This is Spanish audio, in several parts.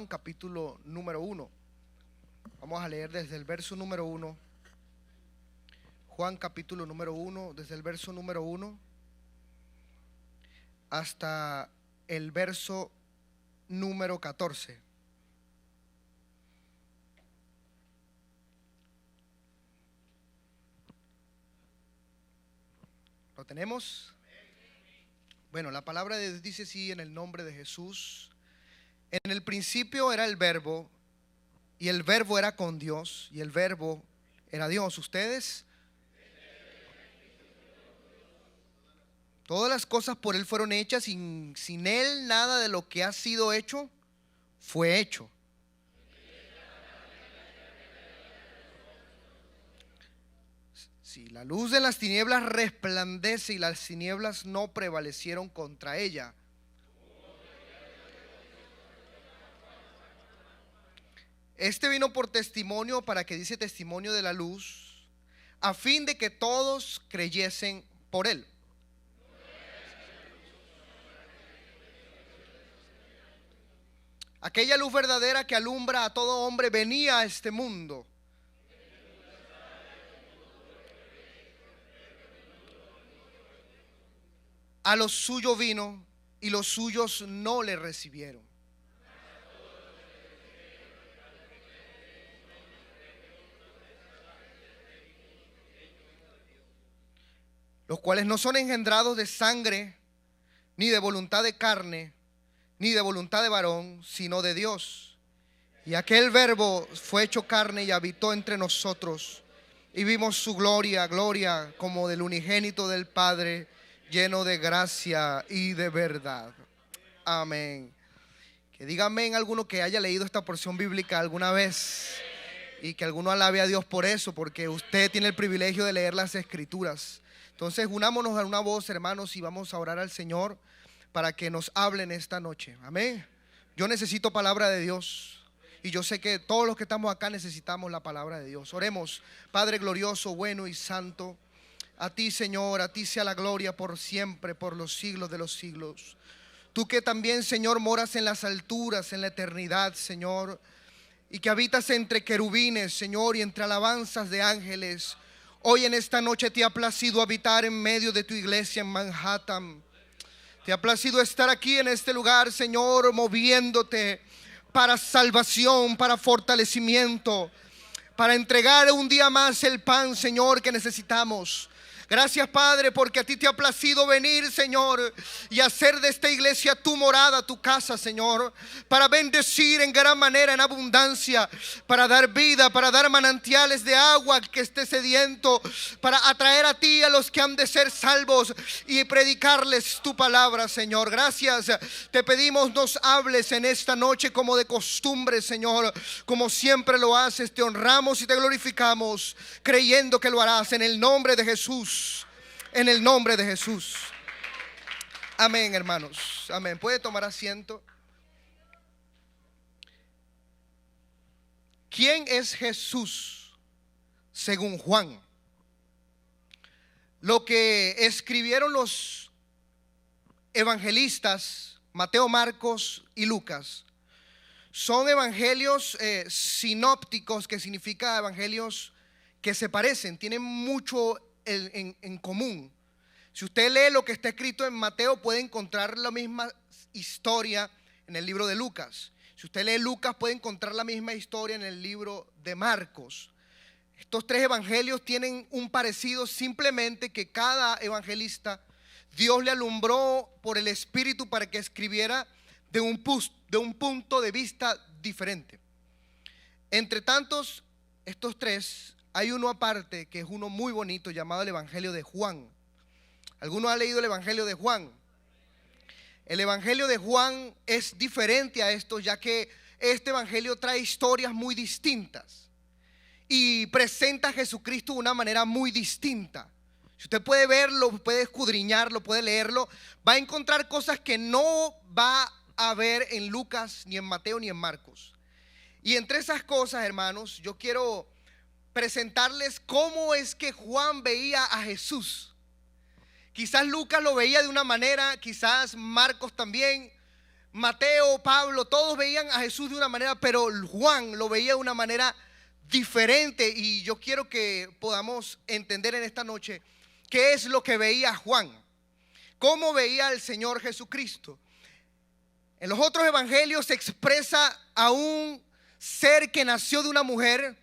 Juan capítulo número 1. Vamos a leer desde el verso número 1. Juan capítulo número 1, desde el verso número 1 hasta el verso número 14. ¿Lo tenemos? Bueno, la palabra de Dios dice así en el nombre de Jesús. En el principio era el verbo, y el verbo era con Dios, y el verbo era Dios. ¿Ustedes? Todas las cosas por Él fueron hechas, sin Él nada de lo que ha sido hecho fue hecho. Si la luz de las tinieblas resplandece y las tinieblas no prevalecieron contra ella. Este vino por testimonio, para que dice testimonio de la luz, a fin de que todos creyesen por Él. Aquella luz verdadera que alumbra a todo hombre venía a este mundo. A los suyos vino y los suyos no le recibieron. Los cuales no son engendrados de sangre, ni de voluntad de carne, ni de voluntad de varón, sino de Dios. Y aquel verbo fue hecho carne y habitó entre nosotros, y vimos su gloria, gloria como del unigénito del Padre, lleno de gracia y de verdad. Amén. Que diga amén alguno que haya leído esta porción bíblica alguna vez, y que alguno alabe a Dios por eso, porque usted tiene el privilegio de leer las Escrituras. Entonces unámonos a una voz, hermanos, y vamos a orar al Señor para que nos hablen esta noche. Amén. Yo necesito palabra de Dios, y yo sé que todos los que estamos acá necesitamos la palabra de Dios. Oremos. Padre glorioso, bueno y santo, a ti, Señor, a ti sea la gloria por siempre, por los siglos de los siglos. Tú que también, Señor, moras en las alturas, en la eternidad, Señor, y que habitas entre querubines, Señor, y entre alabanzas de ángeles. Hoy en esta noche te ha placido habitar en medio de tu iglesia en Manhattan. Te ha placido estar aquí en este lugar, Señor, moviéndote para salvación, para fortalecimiento, para entregar un día más el pan, Señor, que necesitamos. Gracias, Padre, porque a ti te ha placido venir, Señor, y hacer de esta iglesia tu morada, tu casa, Señor, para bendecir en gran manera, en abundancia, para dar vida, para dar manantiales de agua al que esté sediento, para atraer a ti a los que han de ser salvos y predicarles tu palabra, Señor. Gracias, te pedimos nos hables en esta noche como de costumbre, Señor, como siempre lo haces. Te honramos y te glorificamos, creyendo que lo harás en el nombre de Jesús. En el nombre de Jesús. Amén, hermanos. Amén. Puede tomar asiento. ¿Quién es Jesús según Juan? Lo que escribieron los evangelistas Mateo, Marcos y Lucas son evangelios sinópticos, que significa evangelios que se parecen, tienen mucho en común. Si usted lee lo que está escrito en Mateo, puede encontrar la misma historia en el libro de Lucas. Si usted lee Lucas, puede encontrar la misma historia en el libro de Marcos. Estos tres evangelios tienen un parecido, simplemente que cada evangelista Dios le alumbró por el Espíritu para que escribiera de un punto de vista diferente. Entre tantos, estos tres, hay uno aparte que es uno muy bonito, llamado el Evangelio de Juan. ¿Alguno ha leído el Evangelio de Juan? El Evangelio de Juan es diferente a esto, ya que este Evangelio trae historias muy distintas y presenta a Jesucristo de una manera muy distinta. Si usted puede verlo, puede escudriñarlo, puede leerlo, va a encontrar cosas que no va a ver en Lucas, ni en Mateo, ni en Marcos. Y entre esas cosas, hermanos, yo quiero presentarles cómo es que Juan veía a Jesús. Quizás Lucas lo veía de una manera, quizás Marcos también, Mateo, Pablo, todos veían a Jesús de una manera, pero Juan lo veía de una manera diferente. Y yo quiero que podamos entender en esta noche qué es lo que veía Juan, cómo veía al Señor Jesucristo. En los otros evangelios se expresa a un ser que nació de una mujer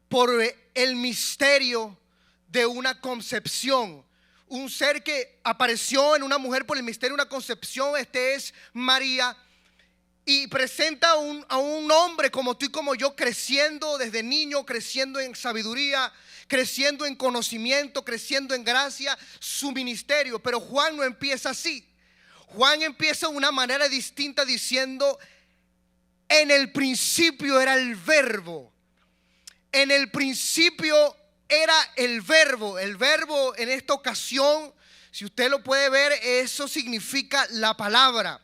por el misterio de una concepción. Un ser que apareció en una mujer por el misterio de una concepción. Este es María. Y presenta a un hombre como tú y como yo, creciendo desde niño, creciendo en sabiduría, creciendo en conocimiento, creciendo en gracia, su ministerio. Pero Juan no empieza así. Juan empieza de una manera distinta diciendo: en el principio era el verbo. En el principio era el verbo. El verbo en esta ocasión, si usted lo puede ver, eso significa la palabra.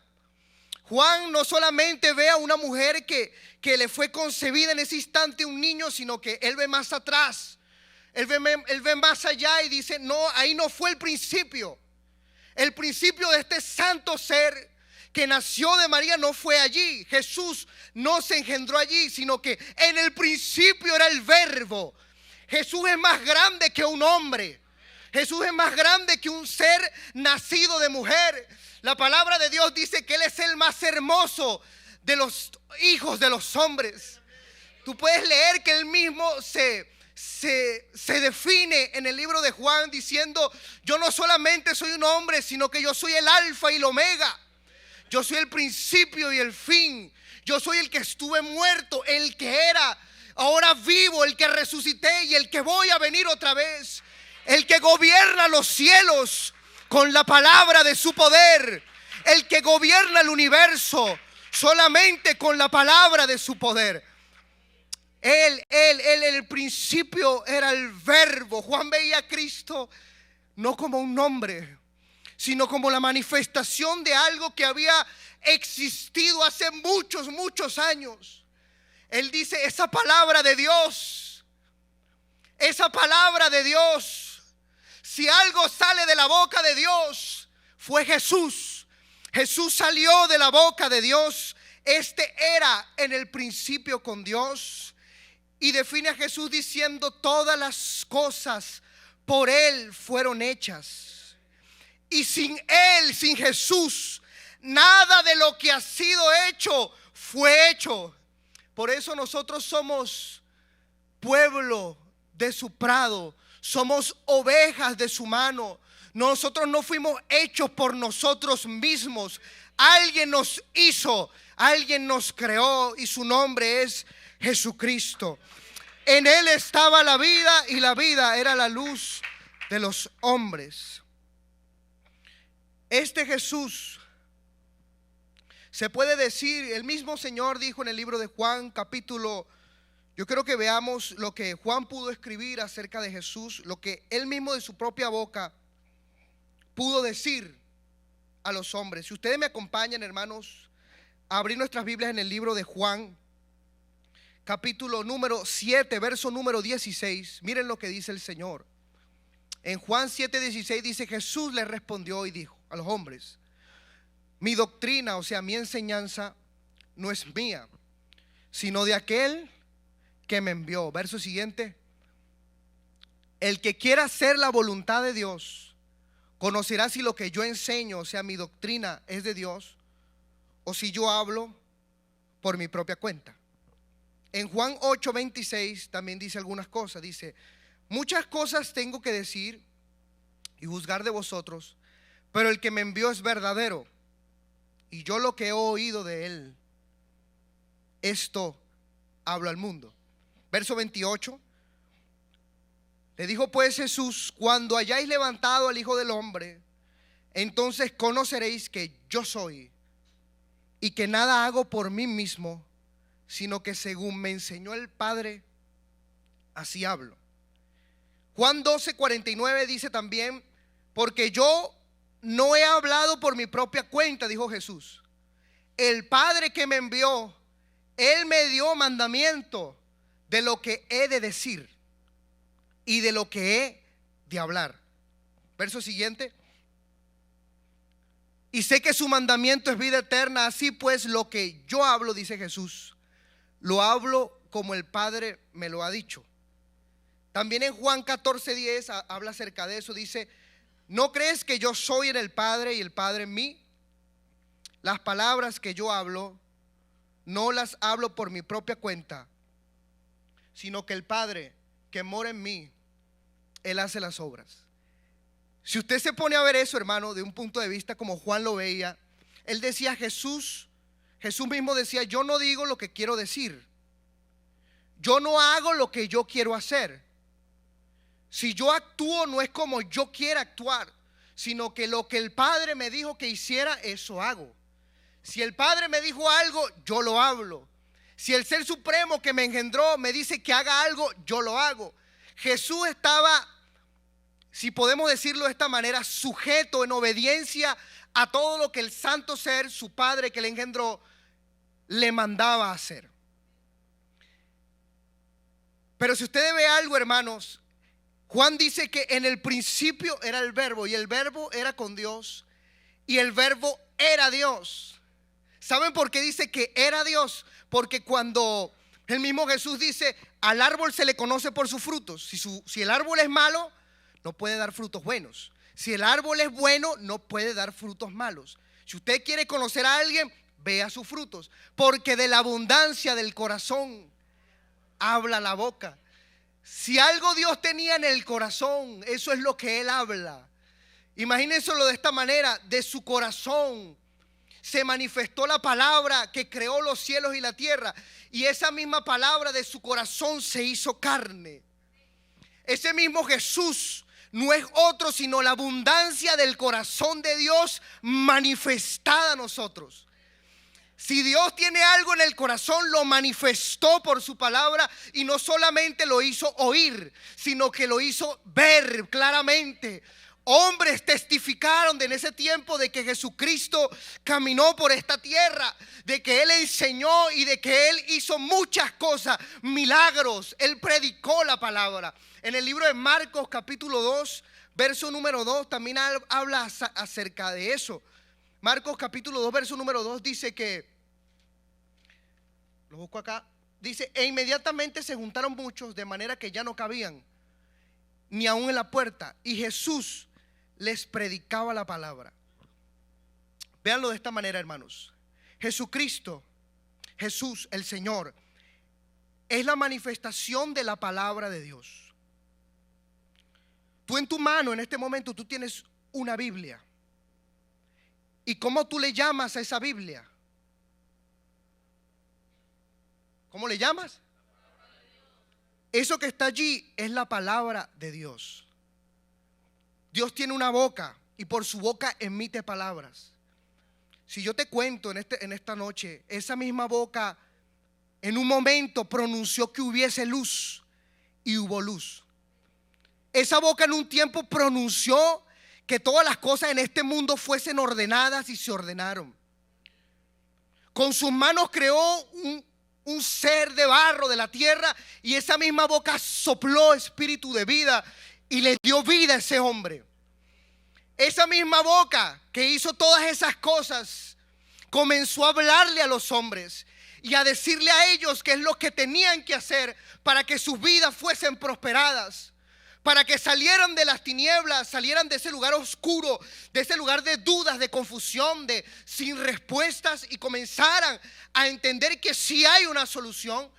Juan no solamente ve a una mujer que le fue concebida en ese instante un niño, sino que él ve más atrás. Él ve más allá y dice: no, ahí no fue el principio. El principio de este santo ser que nació de María no fue allí. Jesús no se engendró allí, sino que en el principio era el verbo. Jesús es más grande que un hombre. Jesús es más grande que un ser nacido de mujer. La palabra de Dios dice que Él es el más hermoso de los hijos de los hombres. Tú puedes leer que Él mismo se define en el libro de Juan diciendo: yo no solamente soy un hombre, sino que yo soy el alfa y el omega. Yo soy el principio y el fin. Yo soy el que estuve muerto, el que era, ahora vivo, el que resucité y el que voy a venir otra vez. El que gobierna los cielos con la palabra de su poder. El que gobierna el universo solamente con la palabra de su poder. Él en el principio era el verbo. Juan veía a Cristo no como un nombre, sino como la manifestación de algo que había existido hace muchos años. Él dice: esa palabra de Dios, si algo sale de la boca de Dios, fue Jesús. Jesús salió de la boca de Dios. Este era en el principio con Dios. Y define a Jesús diciendo: todas las cosas por Él fueron hechas. Y sin Él, sin Jesús, nada de lo que ha sido hecho fue hecho. Por eso nosotros somos pueblo de su prado. Somos ovejas de su mano. Nosotros no fuimos hechos por nosotros mismos. Alguien nos hizo, alguien nos creó, y su nombre es Jesucristo. En Él estaba la vida, y la vida era la luz de los hombres. Este Jesús, se puede decir, el mismo Señor dijo en el libro de Juan, capítulo, yo creo que veamos lo que Juan pudo escribir acerca de Jesús, lo que él mismo de su propia boca pudo decir a los hombres. Si ustedes me acompañan, hermanos, a abrir nuestras Biblias en el libro de Juan, capítulo número 7, verso número 16. Miren lo que dice el Señor. En Juan 7:16 dice: Jesús le respondió y dijo a los hombres: mi doctrina, o sea, mi enseñanza, no es mía, sino de aquel que me envió. Verso siguiente: el que quiera hacer la voluntad de Dios conocerá si lo que yo enseño, o sea, mi doctrina, es de Dios, o si yo hablo por mi propia cuenta. En Juan 8:26 también dice algunas cosas. Dice: muchas cosas tengo que decir y juzgar de vosotros, pero el que me envió es verdadero, y yo lo que he oído de él, esto hablo al mundo. Verso 28: le dijo pues Jesús: cuando hayáis levantado al Hijo del Hombre, entonces conoceréis que yo soy, y que nada hago por mí mismo, sino que según me enseñó el Padre, así hablo. Juan 12:49 dice también: porque yo no he hablado por mi propia cuenta, dijo Jesús. El Padre que me envió, Él me dio mandamiento de lo que he de decir y de lo que he de hablar. Verso siguiente: y sé que su mandamiento es vida eterna. Así pues, lo que yo hablo, dice Jesús, lo hablo como el Padre me lo ha dicho. También en Juan 14:10 habla acerca de eso. Dice: ¿no crees que yo soy en el Padre y el Padre en mí? Las palabras que yo hablo no las hablo por mi propia cuenta, sino que el Padre que mora en mí, Él hace las obras. Si usted se pone a ver eso, hermano, de un punto de vista como Juan lo veía, él decía, Jesús mismo decía: yo no digo lo que quiero decir, yo no hago lo que yo quiero hacer. Si yo actúo, no es como yo quiera actuar, sino que lo que el Padre me dijo que hiciera, eso hago. Si el Padre me dijo algo, yo lo hablo. Si el Ser Supremo que me engendró me dice que haga algo, yo lo hago. Jesús estaba, si podemos decirlo de esta manera, sujeto en obediencia a todo lo que el Santo Ser, su Padre que le engendró, le mandaba a hacer. Pero si usted ve algo, hermanos, Juan dice que en el principio era el Verbo, y el Verbo era con Dios, y el Verbo era Dios. ¿Saben por qué dice que era Dios? Porque cuando el mismo Jesús dice: al árbol se le conoce por sus frutos. Si el árbol es malo, no puede dar frutos buenos. Si el árbol es bueno, no puede dar frutos malos. Si usted quiere conocer a alguien, vea sus frutos, porque de la abundancia del corazón habla la boca. Si algo Dios tenía en el corazón, eso es lo que Él habla. Imagínenselo de esta manera: de su corazón se manifestó la palabra que creó los cielos y la tierra, y esa misma palabra de su corazón se hizo carne. Ese mismo Jesús no es otro sino la abundancia del corazón de Dios manifestada a nosotros. Si Dios tiene algo en el corazón, lo manifestó por su palabra, y no solamente lo hizo oír, sino que lo hizo ver claramente. Hombres testificaron en ese tiempo de que Jesucristo caminó por esta tierra, de que Él enseñó y de que Él hizo muchas cosas, milagros. Él predicó la palabra. En el libro de Marcos capítulo 2, verso número 2, también habla acerca de eso. Marcos capítulo 2, verso número 2 dice que, lo busco acá, dice: e inmediatamente se juntaron muchos, de manera que ya no cabían ni aún en la puerta, y Jesús les predicaba la palabra. Véanlo de esta manera, hermanos. Jesucristo, Jesús el Señor, es la manifestación de la palabra de Dios. Tú en tu mano en este momento tú tienes una Biblia. ¿Y cómo tú le llamas a esa Biblia? ¿Cómo le llamas? Eso que está allí es la palabra de Dios. Dios tiene una boca y por su boca emite palabras. Si yo te cuento en esta noche, esa misma boca en un momento pronunció que hubiese luz y hubo luz. Esa boca en un tiempo pronunció que todas las cosas en este mundo fuesen ordenadas y se ordenaron. Con sus manos creó un ser de barro de la tierra, y esa misma boca sopló espíritu de vida y le dio vida a ese hombre. Esa misma boca que hizo todas esas cosas comenzó a hablarle a los hombres y a decirle a ellos qué es lo que tenían que hacer para que sus vidas fuesen prosperadas, para que salieran de las tinieblas, salieran de ese lugar oscuro, de ese lugar de dudas, de confusión, de sin respuestas, y comenzaran a entender que sí hay una solución.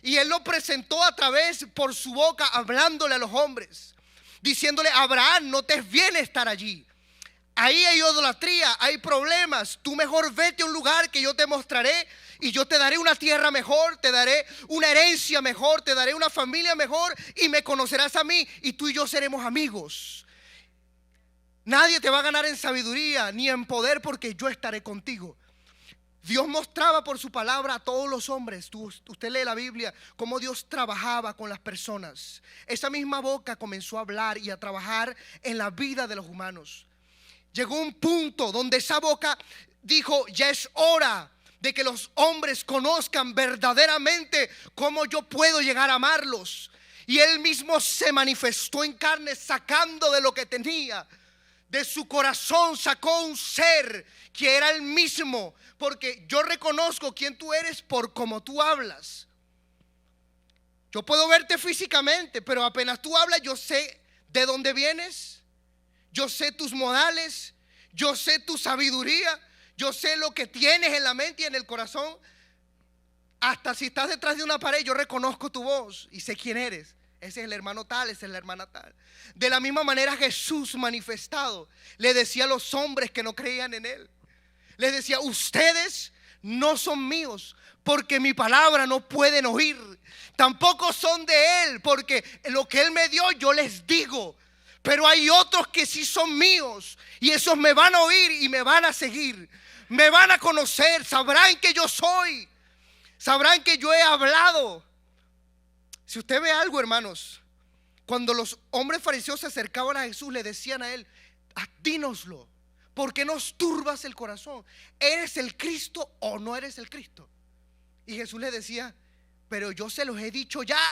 Y Él lo presentó a través, por su boca, hablándole a los hombres, diciéndole: Abraham, no te es bien estar allí. Ahí hay idolatría, hay problemas. Tú mejor vete a un lugar que yo te mostraré, y yo te daré una tierra mejor, te daré una herencia mejor, te daré una familia mejor, y me conocerás a mí, y tú y yo seremos amigos. Nadie te va a ganar en sabiduría ni en poder, porque yo estaré contigo. Dios mostraba por su palabra a todos los hombres. Usted lee la Biblia, cómo Dios trabajaba con las personas. Esa misma boca comenzó a hablar y a trabajar en la vida de los humanos. Llegó un punto donde esa boca dijo: ya es hora de que los hombres conozcan verdaderamente cómo yo puedo llegar a amarlos. Y Él mismo se manifestó en carne, sacando de lo que tenía, de su corazón sacó un ser que era el mismo, porque yo reconozco quién tú eres por cómo tú hablas. Yo puedo verte físicamente, pero apenas tú hablas, yo sé de dónde vienes, yo sé tus modales, yo sé tu sabiduría, yo sé lo que tienes en la mente y en el corazón. Hasta si estás detrás de una pared, yo reconozco tu voz y sé quién eres. Ese es el hermano tal, esa es la hermana tal. De la misma manera, Jesús manifestado le decía a los hombres que no creían en él, les decía: ustedes no son míos, porque mi palabra no pueden oír. Tampoco son de él, porque lo que él me dio yo les digo. Pero hay otros que sí son míos, y esos me van a oír y me van a seguir, me van a conocer, sabrán que yo soy, sabrán que yo he hablado. Si usted ve algo, hermanos, cuando los hombres fariseos se acercaban a Jesús, le decían a él: dínoslo, ¿por qué nos turbas el corazón? ¿Eres el Cristo o no eres el Cristo? Y Jesús le decía: pero yo se los he dicho ya.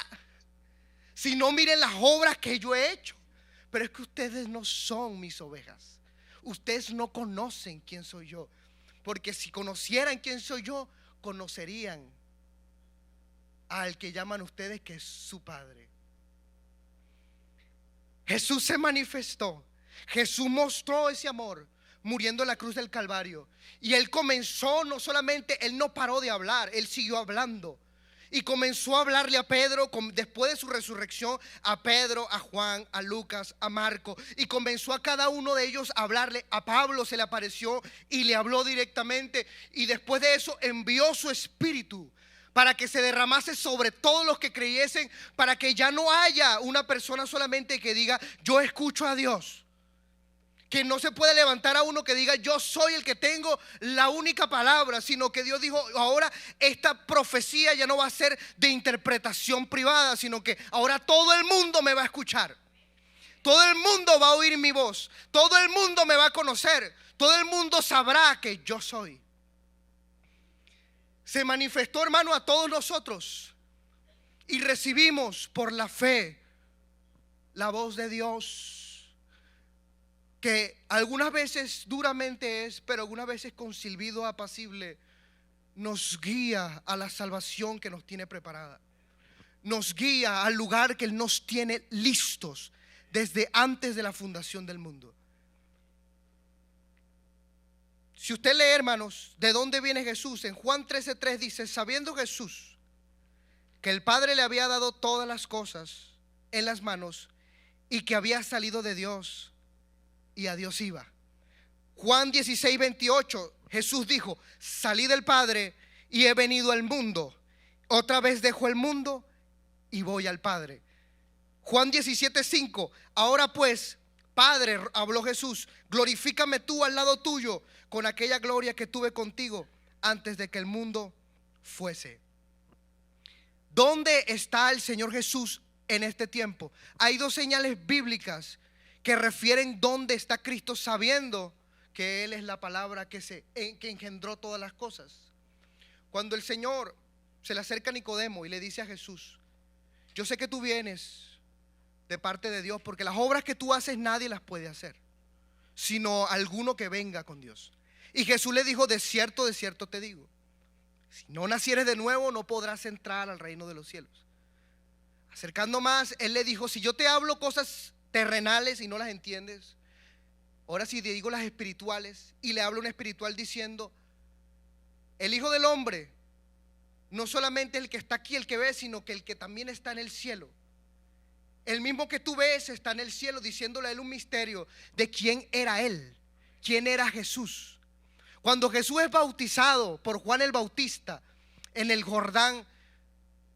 Si no, miren las obras que yo he hecho. Pero es que ustedes no son mis ovejas. Ustedes no conocen quién soy yo. Porque si conocieran quién soy yo, conocerían al que llaman ustedes que es su Padre. Jesús se manifestó. Jesús mostró ese amor muriendo en la cruz del Calvario. Y él comenzó, no solamente, él no paró de hablar, él siguió hablando. Y comenzó a hablarle a Pedro, después de su resurrección, a Pedro, a Juan, a Lucas, a Marco. Y comenzó a cada uno de ellos a hablarle. A Pablo se le apareció y le habló directamente. Y después de eso envió su espíritu para que se derramase sobre todos los que creyesen, para que ya no haya una persona solamente que diga: yo escucho a Dios. Que no se puede levantar a uno que diga: yo soy el que tengo la única palabra, sino que Dios dijo: ahora esta profecía ya no va a ser de interpretación privada, sino que ahora todo el mundo me va a escuchar. Todo el mundo va a oír mi voz. Todo el mundo me va a conocer. Todo el mundo sabrá que yo soy. Se manifestó, hermano, a todos nosotros, y recibimos por la fe la voz de Dios, que algunas veces duramente es, pero algunas veces con silbido apacible nos guía a la salvación que nos tiene preparada. Nos guía al lugar que Él nos tiene listos desde antes de la fundación del mundo. Si usted lee, hermanos, de dónde viene Jesús, en Juan 13:3 dice: sabiendo Jesús que el Padre le había dado todas las cosas en las manos y que había salido de Dios y a Dios iba. Juan 16:28, Jesús dijo: salí del Padre y he venido al mundo. Otra vez dejo el mundo y voy al Padre. Juan 17:5, ahora pues, Padre, habló Jesús, glorifícame tú al lado tuyo con aquella gloria que tuve contigo antes de que el mundo fuese. ¿Dónde está el Señor Jesús en este tiempo? Hay dos señales bíblicas que refieren dónde está Cristo, sabiendo que Él es la palabra que engendró todas las cosas. Cuando el Señor se le acerca a Nicodemo y le dice a Jesús: yo sé que tú vienes de parte de Dios, porque las obras que tú haces nadie las puede hacer, sino alguno que venga con Dios. Y Jesús le dijo: de cierto te digo, si no nacieres de nuevo no podrás entrar al reino de los cielos. Acercando más, Él le dijo: si yo te hablo cosas terrenales y no las entiendes, ahora si te digo las espirituales. Y le hablo un espiritual diciendo: el Hijo del Hombre no solamente el que está aquí, el que ve, sino que el que también está en el cielo. El mismo que tú ves está en el cielo, diciéndole a él un misterio de quién era él, quién era Jesús. Cuando Jesús es bautizado por Juan el Bautista en el Jordán,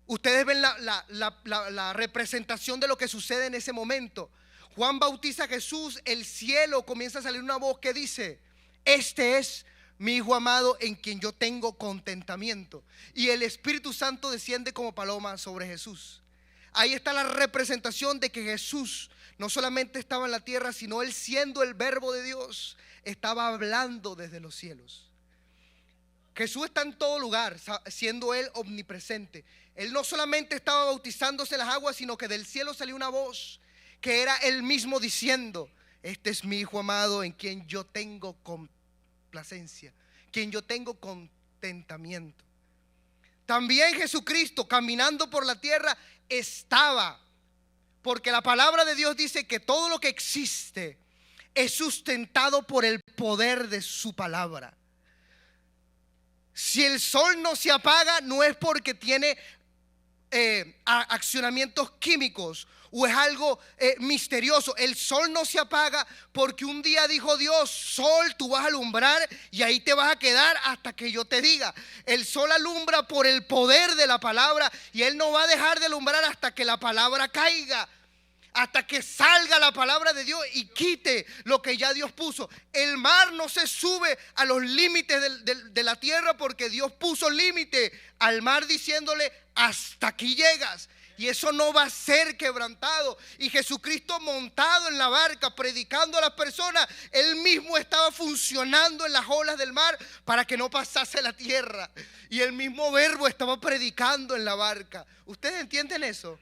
ustedes ven la representación de lo que sucede en ese momento. Juan bautiza a Jesús, el cielo comienza a salir una voz que dice: este es mi Hijo amado en quien yo tengo contentamiento. Y el Espíritu Santo desciende como paloma sobre Jesús. Ahí está la representación de que Jesús no solamente estaba en la tierra, sino Él, siendo el verbo de Dios, estaba hablando desde los cielos. Jesús está en todo lugar, siendo Él omnipresente. Él no solamente estaba bautizándose en las aguas, sino que del cielo salió una voz que era Él mismo diciendo: este es mi Hijo amado en quien yo tengo complacencia, quien yo tengo contentamiento. También Jesucristo caminando por la tierra estaba, porque la palabra de Dios dice que todo lo que existe es sustentado por el poder de su palabra. Si el sol no se apaga, no es porque tiene accionamientos químicos o es algo misterioso. El sol no se apaga porque un día dijo Dios: sol, tú vas a alumbrar y ahí te vas a quedar hasta que yo te diga. El sol alumbra por el poder de la palabra y Él no va a dejar de alumbrar hasta que la palabra caiga, hasta que salga la palabra de Dios y quite lo que ya Dios puso. El mar no se sube a los límites de la tierra porque Dios puso límite al mar diciéndole: hasta aquí llegas. Y eso no va a ser quebrantado. Y Jesucristo montado en la barca predicando a las personas, Él mismo estaba funcionando en las olas del mar para que no pasase la tierra. Y el mismo Verbo estaba predicando en la barca. ¿Ustedes entienden eso?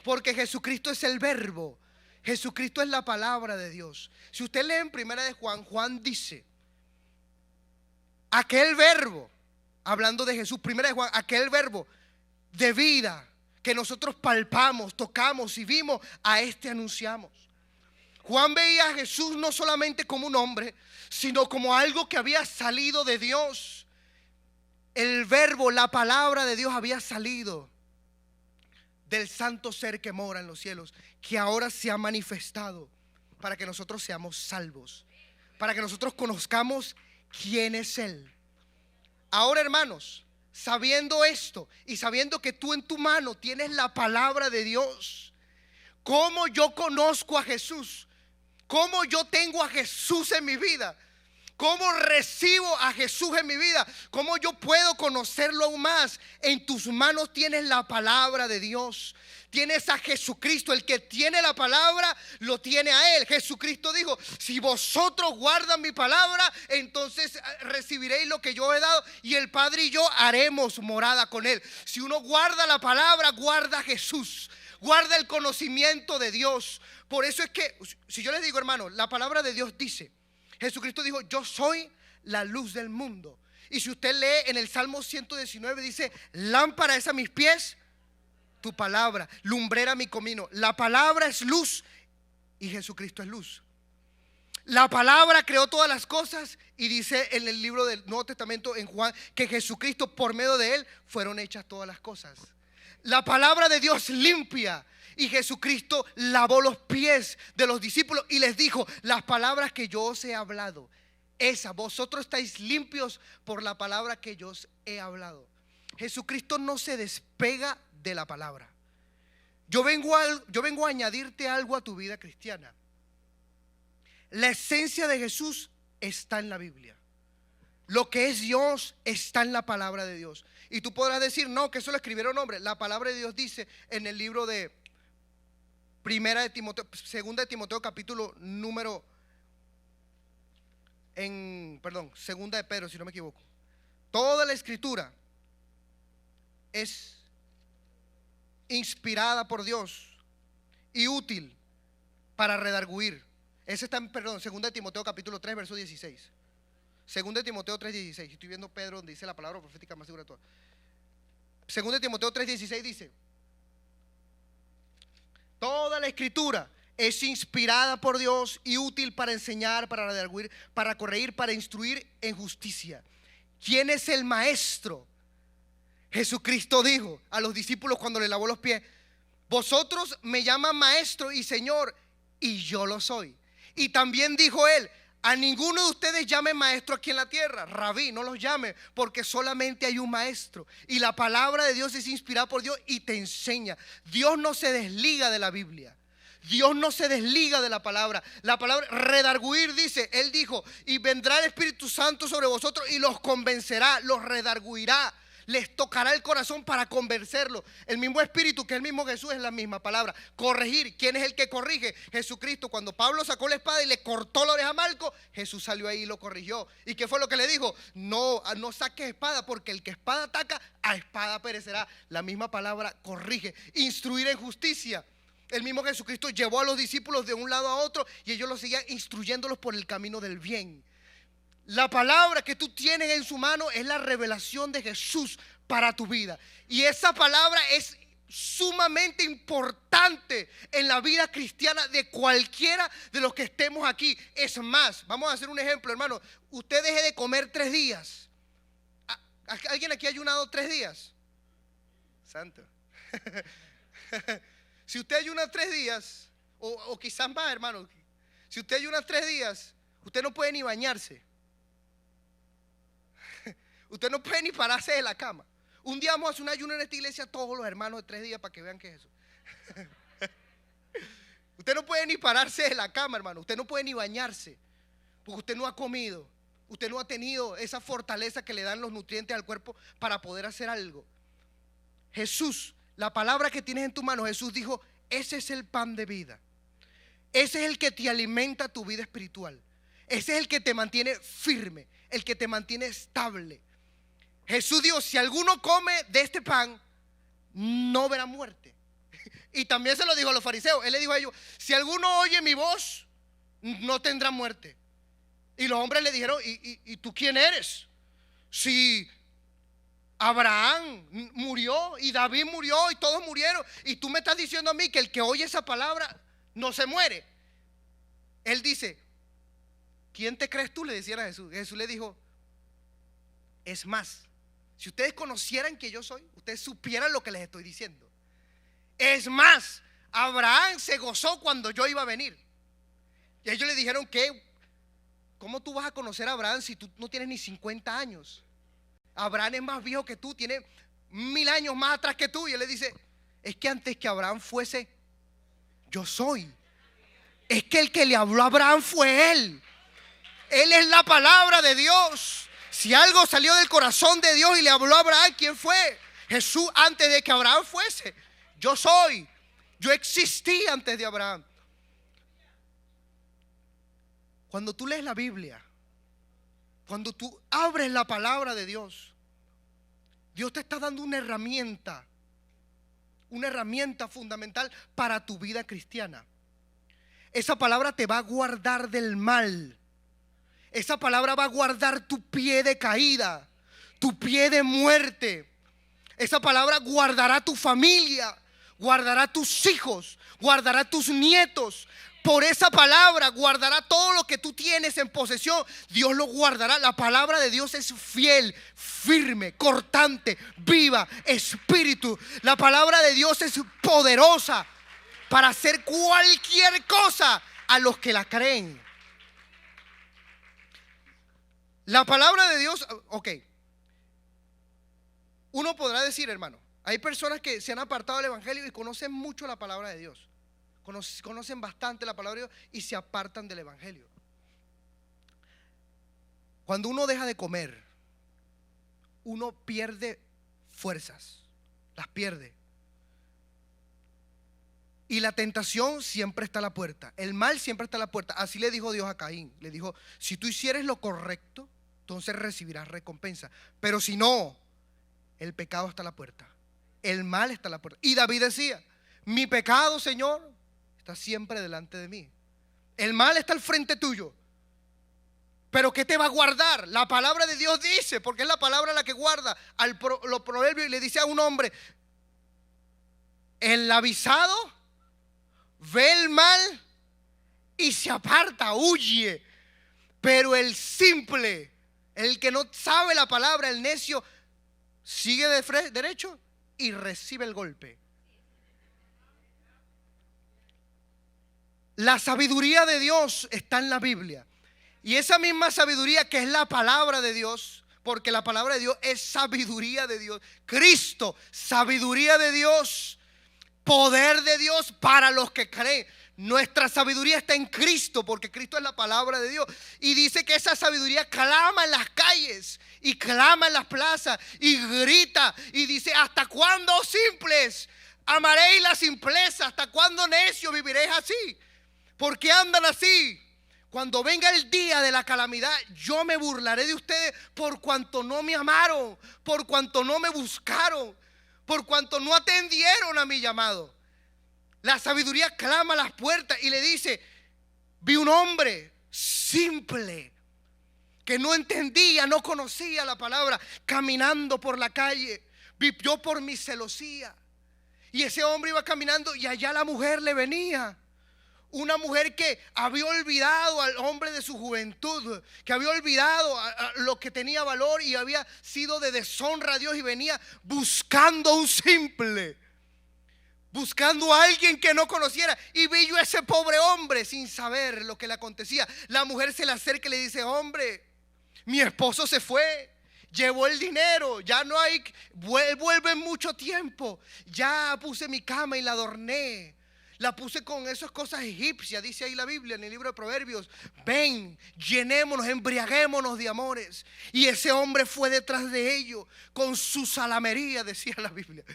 Porque Jesucristo es el Verbo. Jesucristo es la palabra de Dios. Si usted lee en primera de Juan, Juan dice: aquel Verbo, hablando de Jesús, primera de Juan, aquel Verbo de vida que nosotros palpamos, tocamos y vimos, a este anunciamos. Juan veía a Jesús no solamente como un hombre, sino como algo que había salido de Dios. El Verbo, la palabra de Dios había salido del santo ser que mora en los cielos, que ahora se ha manifestado para que nosotros seamos salvos, para que nosotros conozcamos quién es Él. Ahora, hermanos, sabiendo esto y sabiendo que tú en tu mano tienes la palabra de Dios, ¿cómo yo conozco a Jesús? ¿Cómo yo tengo a Jesús en mi vida? ¿Cómo recibo a Jesús en mi vida? ¿Cómo yo puedo conocerlo aún más? En tus manos tienes la palabra de Dios. Tienes a Jesucristo. El que tiene la palabra lo tiene a Él. Jesucristo dijo: si vosotros guardan mi palabra, entonces recibiréis lo que yo he dado, y el Padre y yo haremos morada con Él. Si uno guarda la palabra, guarda a Jesús, guarda el conocimiento de Dios. Por eso es que, si yo les digo, hermano, la palabra de Dios dice, Jesucristo dijo: yo soy la luz del mundo. Y si usted lee en el Salmo 119, dice: lámpara es a mis pies tu palabra, lumbrera mi camino. La palabra es luz y Jesucristo es luz. La palabra creó todas las cosas y dice en el libro del Nuevo Testamento, en Juan, que Jesucristo, por medio de Él, fueron hechas todas las cosas. La palabra de Dios limpia. Y Jesucristo lavó los pies de los discípulos y les dijo: las palabras que yo os he hablado, vosotros estáis limpios por la palabra que yo os he hablado. Jesucristo no se despega de la palabra. Yo vengo a añadirte algo a tu vida cristiana. La esencia de Jesús está en la Biblia. Lo que es Dios está en la palabra de Dios. Y tú podrás decir: no, que eso lo escribieron hombres. La palabra de Dios dice en el libro de Segunda de Timoteo, capítulo Segunda de Pedro, si no me equivoco. Toda la escritura es inspirada por Dios y útil para redarguir. Ese está en, Segunda de Timoteo, capítulo 3, verso 16. Segunda de Timoteo 3, 16. Estoy viendo Pedro donde dice la palabra profética más segura de todas. Segunda de Timoteo 3, 16 dice: toda la escritura es inspirada por Dios y útil para enseñar, para redarguir, para corregir, para instruir en justicia. ¿Quién es el maestro? Jesucristo dijo a los discípulos cuando le lavó los pies: vosotros me llaman maestro y señor, y yo lo soy. Y también dijo Él: a ninguno de ustedes llame maestro aquí en la tierra, rabí, no los llame, porque solamente hay un maestro. Y la palabra de Dios es inspirada por Dios y te enseña. Dios no se desliga de la Biblia. Dios no se desliga de la palabra. La palabra redarguir dice, Él dijo: y vendrá el Espíritu Santo sobre vosotros y los convencerá, los redarguirá, les tocará el corazón para convencerlo. El mismo Espíritu, que es el mismo Jesús, es la misma palabra. Corregir, ¿quién es el que corrige? Jesucristo. Cuando Pablo sacó la espada y le cortó la oreja a Malco, Jesús salió ahí y lo corrigió. ¿Y qué fue lo que le dijo? No saques espada, porque el que espada ataca, a espada perecerá. La misma palabra corrige. Instruir en justicia. El mismo Jesucristo llevó a los discípulos de un lado a otro y ellos los seguían instruyéndolos por el camino del bien. La palabra que tú tienes en su mano es la revelación de Jesús para tu vida. Y esa palabra es sumamente importante en la vida cristiana de cualquiera de los que estemos aquí. Es más, vamos a hacer un ejemplo, hermano. Usted deje de comer 3 días. ¿Alguien aquí ha ayunado 3 días? Santo. Si usted ayuna 3 días, o quizás más, hermano. Si usted ayuna 3 días, usted no puede ni bañarse. Usted no puede ni pararse de la cama. Un día vamos a hacer un ayuno en esta iglesia, todos los hermanos de 3 días, para que vean qué es eso. Usted no puede ni pararse de la cama, hermano. Usted no puede ni bañarse, porque usted no ha comido. Usted no ha tenido esa fortaleza que le dan los nutrientes al cuerpo para poder hacer algo. Jesús, la palabra que tienes en tu mano, Jesús dijo: ese es el pan de vida. Ese es el que te alimenta tu vida espiritual. Ese es el que te mantiene firme, el que te mantiene estable. Jesús dijo: si alguno come de este pan, no verá muerte. Y también se lo dijo a los fariseos. Él le dijo a ellos: si alguno oye mi voz, no tendrá muerte. Y los hombres le dijeron: ¿Y tú quién eres? Si Abraham murió y David murió y todos murieron, y tú me estás diciendo a mí que el que oye esa palabra no se muere. Él dice: ¿quién te crees tú?, le decían a Jesús. Jesús le dijo: es más, si ustedes conocieran que yo soy, ustedes supieran lo que les estoy diciendo. Es más, Abraham se gozó cuando yo iba a venir. Y ellos le dijeron: ¿cómo tú vas a conocer a Abraham si tú no tienes ni 50 años? Abraham es más viejo que tú, tiene 1000 años más atrás que tú. Y él le dice: es que antes que Abraham fuese, yo soy. Es que el que le habló a Abraham fue él. Él es la palabra de Dios. Si algo salió del corazón de Dios y le habló a Abraham, ¿quién fue? Jesús, antes de que Abraham fuese. Yo soy. Yo existí antes de Abraham. Cuando tú lees la Biblia, cuando tú abres la palabra de Dios, Dios te está dando una herramienta fundamental para tu vida cristiana. Esa palabra te va a guardar del mal. Esa palabra va a guardar tu pie de caída, tu pie de muerte. Esa palabra guardará tu familia, guardará tus hijos, guardará tus nietos. Por esa palabra guardará todo lo que tú tienes en posesión. Dios lo guardará. La palabra de Dios es fiel, firme, cortante, viva, espíritu. La palabra de Dios es poderosa para hacer cualquier cosa a los que la creen. La palabra de Dios, ok. Uno podrá decir, hermano, hay personas que se han apartado del evangelio y conocen mucho la palabra de Dios. Conocen bastante la palabra de Dios y se apartan del evangelio. Cuando uno deja de comer, uno pierde fuerzas, las pierde. Y la tentación siempre está a la puerta. El mal siempre está a la puerta. Así le dijo Dios a Caín. Le dijo: si tú hicieres lo correcto, entonces recibirás recompensa. Pero si no, el pecado está a la puerta. El mal está a la puerta. Y David decía: mi pecado, Señor, está siempre delante de mí. El mal está al frente tuyo. Pero ¿qué te va a guardar? La palabra de Dios dice, porque es la palabra la que guarda los proverbios. Y le dice a un hombre: el avisado ve el mal y se aparta, huye. Pero el simple, el que no sabe la palabra, el necio, sigue derecho y recibe el golpe. La sabiduría de Dios está en la Biblia. Y esa misma sabiduría que es la palabra de Dios, porque la palabra de Dios es sabiduría de Dios. Cristo, sabiduría de Dios, poder de Dios para los que creen. Nuestra sabiduría está en Cristo, porque Cristo es la palabra de Dios. Y dice que esa sabiduría clama en las calles y clama en las plazas y grita y dice: ¿hasta cuándo, simples, amaréis la simpleza? ¿Hasta cuándo, necios, viviréis así? ¿Por qué andan así? Cuando venga el día de la calamidad, yo me burlaré de ustedes por cuanto no me amaron, por cuanto no me buscaron, por cuanto no atendieron a mi llamado. La sabiduría clama a las puertas y le dice: vi un hombre simple que no entendía, no conocía la palabra, caminando por la calle. Vivió por mi celosía. Y ese hombre iba caminando y allá la mujer le venía. Una mujer que había olvidado al hombre de su juventud, que había olvidado a lo que tenía valor y había sido de deshonra a Dios, y venía buscando a un simple, buscando a alguien que no conociera. Y vi yo a ese pobre hombre sin saber lo que le acontecía. La mujer se le acerca y le dice: hombre, mi esposo se fue, llevó el dinero, ya no hay, vuelve en mucho tiempo. Ya puse mi cama y la adorné, la puse con esas cosas egipcias, dice ahí la Biblia en el libro de Proverbios. Ven, llenémonos, embriaguémonos de amores. Y ese hombre fue detrás de ellos con su salamería, decía la Biblia.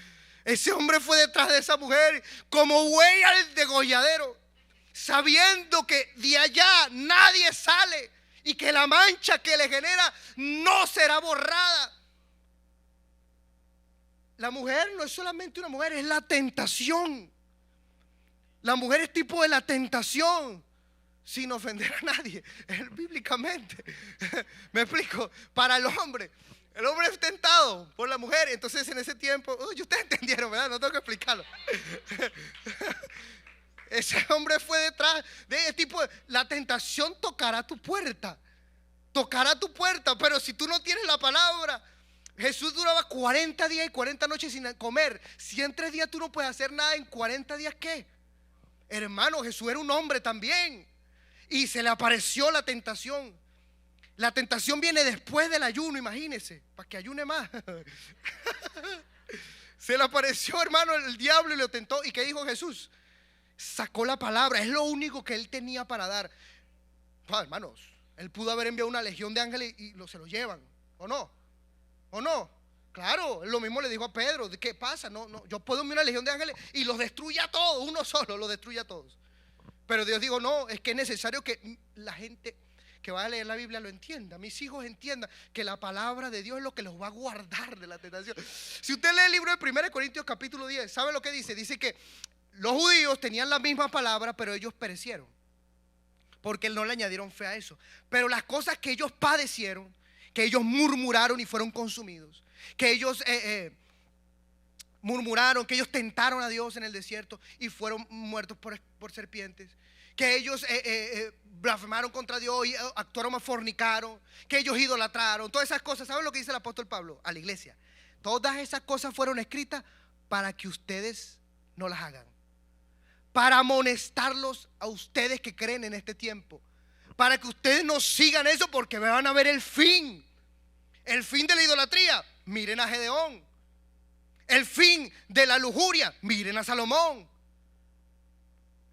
Ese hombre fue detrás de esa mujer como buey al degolladero, sabiendo que de allá nadie sale y que la mancha que le genera no será borrada. La mujer no es solamente una mujer, es la tentación. La mujer es tipo de la tentación, sin ofender a nadie, bíblicamente. Me explico. Para el hombre es tentado por la mujer. Entonces en ese tiempo, ustedes entendieron, ¿verdad? No tengo que explicarlo. Ese hombre fue detrás de tipo, la tentación tocará tu puerta. Tocará tu puerta, pero si tú no tienes la palabra. Jesús duraba 40 días y 40 noches sin comer. Si en 3 días tú no puedes hacer nada, en 40 días ¿qué? Hermano, Jesús era un hombre también, y se le apareció la tentación. La tentación viene después del ayuno, imagínese, para que ayune más. Se le apareció, hermano, el diablo y lo tentó. ¿Y qué dijo Jesús? Sacó la palabra, es lo único que él tenía para dar. Hermanos, él pudo haber enviado una legión de ángeles y se lo llevan, ¿o no? ¿O no? Claro, lo mismo le dijo a Pedro. ¿Qué pasa? No, yo puedo enviar una legión de ángeles y los destruye a todos. Uno solo los destruye a todos. Pero Dios dijo: no, es que es necesario que la gente que va a leer la Biblia lo entienda. Mis hijos entiendan que la palabra de Dios es lo que los va a guardar de la tentación. Si usted lee el libro de 1 Corintios capítulo 10, ¿sabe lo que dice? Dice que los judíos tenían la misma palabra, pero ellos perecieron porque no le añadieron fe a eso. Pero las cosas que ellos padecieron, que ellos murmuraron y fueron consumidos, que ellos murmuraron, que ellos tentaron a Dios en el desierto y fueron muertos por serpientes, que ellos blasfemaron contra Dios y actuaron, fornicaron, que ellos idolatraron, todas esas cosas. ¿Saben lo que dice el apóstol Pablo a la iglesia? Todas esas cosas fueron escritas para que ustedes no las hagan, para amonestarlos a ustedes que creen en este tiempo, para que ustedes no sigan eso, porque van a ver el fin de la idolatría. Miren a Gedeón. El fin de la lujuria, miren a Salomón.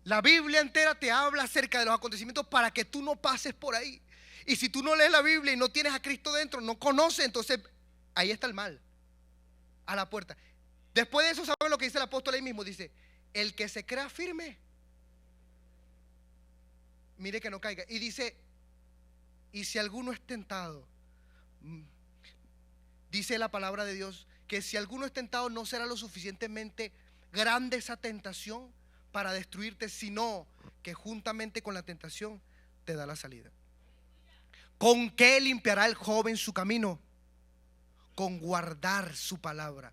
La Biblia entera te habla acerca de los acontecimientos para que tú no pases por ahí. Y si tú no lees la Biblia y no tienes a Cristo dentro, no conoces, entonces ahí está el mal, a la puerta. Después de eso, ¿saben lo que dice el apóstol ahí mismo? Dice: el que se crea firme, mire que no caiga. Y dice: y si alguno es tentado, dice la palabra de Dios, que si alguno es tentado, no será lo suficientemente grande esa tentación para destruirte, sino que juntamente con la tentación te da la salida. ¿Con qué limpiará el joven su camino? Con guardar su palabra.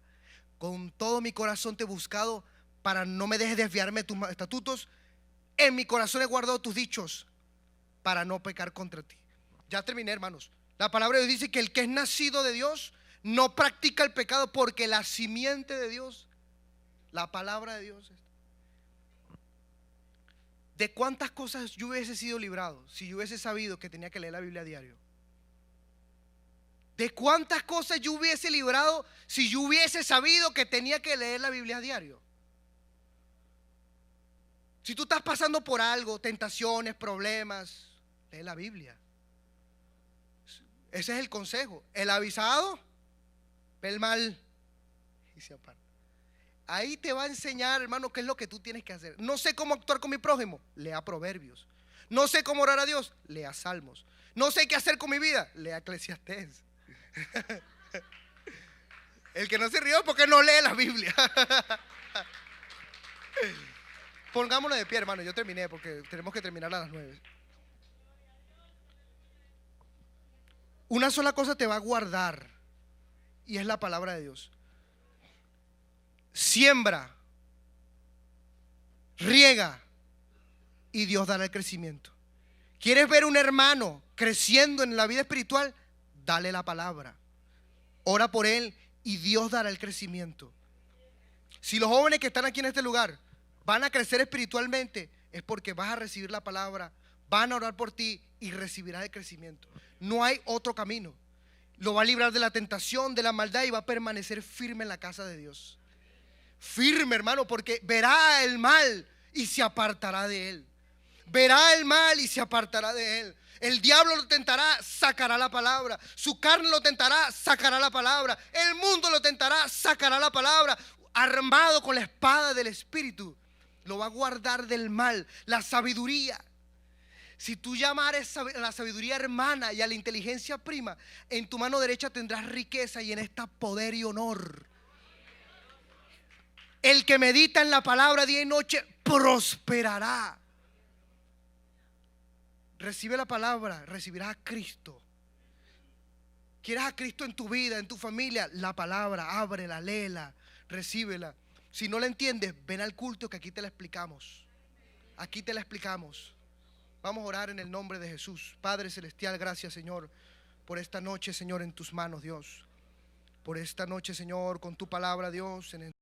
Con todo mi corazón te he buscado, para no me dejes desviarme de tus estatutos. En mi corazón he guardado tus dichos, para no pecar contra ti. Ya terminé, hermanos. La palabra de Dios dice que el que es nacido de Dios no practica el pecado, porque la simiente de Dios, la palabra de Dios. ¿De cuántas cosas yo hubiese sido librado si yo hubiese sabido que tenía que leer la Biblia a diario? ¿De cuántas cosas yo hubiese librado si yo hubiese sabido que tenía que leer la Biblia a diario? Si tú estás pasando por algo, tentaciones, problemas, lee la Biblia. Ese es el consejo. El avisado ve el mal y se aparta. Ahí te va a enseñar, hermano, qué es lo que tú tienes que hacer. No sé cómo actuar con mi prójimo, lea Proverbios. No sé cómo orar a Dios, lea Salmos. No sé qué hacer con mi vida, lea Eclesiastés. El que no se rió porque no lee la Biblia. Pongámonos de pie, hermano. Yo terminé porque tenemos que terminar a las 9. Una sola cosa te va a guardar y es la palabra de Dios. Siembra, riega y Dios dará el crecimiento. ¿Quieres ver un hermano creciendo en la vida espiritual? Dale la palabra. Ora por él y Dios dará el crecimiento. Si los jóvenes que están aquí en este lugar van a crecer espiritualmente, es porque vas a recibir la palabra, van a orar por ti y recibirás el crecimiento. No hay otro camino. Lo va a librar de la tentación, de la maldad y va a permanecer firme en la casa de Dios. Firme, hermano, porque verá el mal y se apartará de él. Verá el mal y se apartará de él. El diablo lo tentará, sacará la palabra. Su carne lo tentará, sacará la palabra. El mundo lo tentará, sacará la palabra. Armado con la espada del Espíritu, lo va a guardar del mal. La sabiduría. Si tú llamares a la sabiduría hermana y a la inteligencia prima, en tu mano derecha tendrás riqueza y en esta poder y honor. El que medita en la palabra día y noche prosperará. Recibe la palabra, recibirás a Cristo. ¿Quieres a Cristo en tu vida, en tu familia? La palabra, ábrela, léela, recíbela. Si no la entiendes, ven al culto que aquí te la explicamos. Aquí te la explicamos. Vamos a orar en el nombre de Jesús. Padre celestial, gracias, Señor, por esta noche, Señor, en tus manos, Dios. Por esta noche, Señor, con tu palabra, Dios, en el